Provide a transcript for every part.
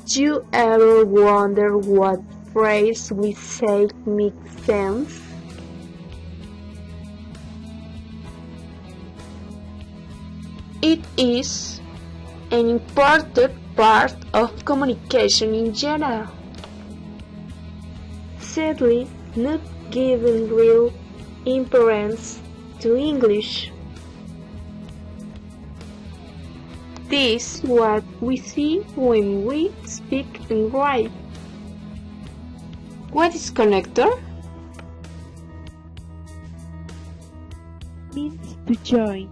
You ever wonder what phrase we say makes sense? It is an important part of communication in general. Sadly, not giving real importance to English. This is what we see when we speak and write. What is connector? Means to join.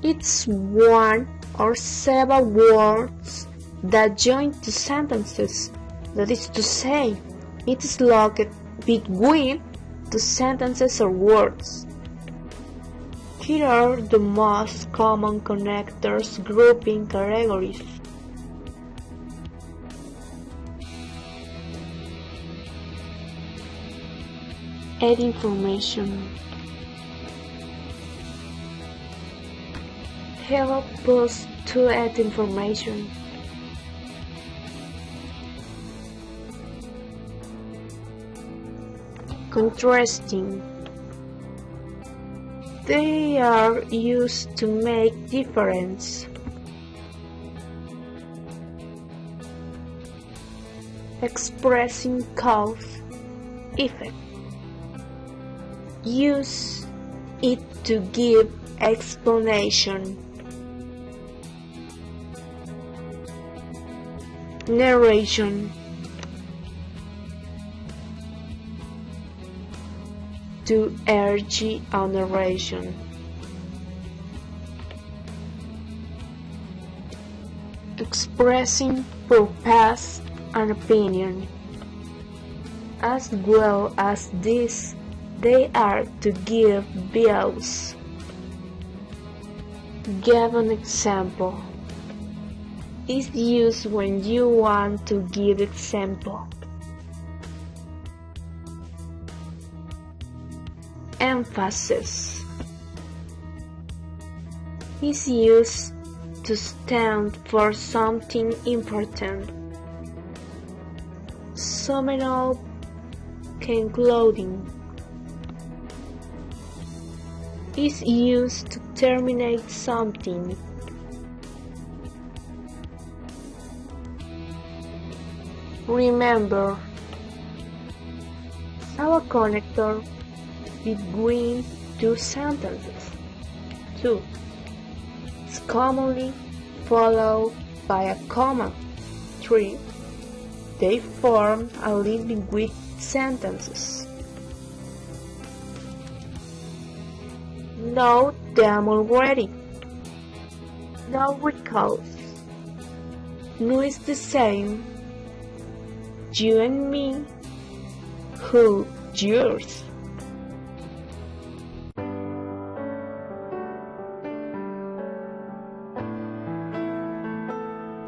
It's one or several words that join two sentences. That is to say, it is locked between two sentences or words. Here are the most common connectors grouping categories. Add information. Help us to add information. Contrasting. They are used to make difference. Expressing cause, effect. Use it to give explanation. Narration. To urge on narration. Expressing purpose and opinion. As well as this, they are to give views. Give an example. Is used when you want to give example. Emphasis is used to stand for something important. Seminal concluding is used to terminate something. Remember, our connector between two sentences. 2. It's commonly followed by a comma. 3. They form a living with sentences. Know them already. Know recalls. Know is the same. You and me. Who? Yours.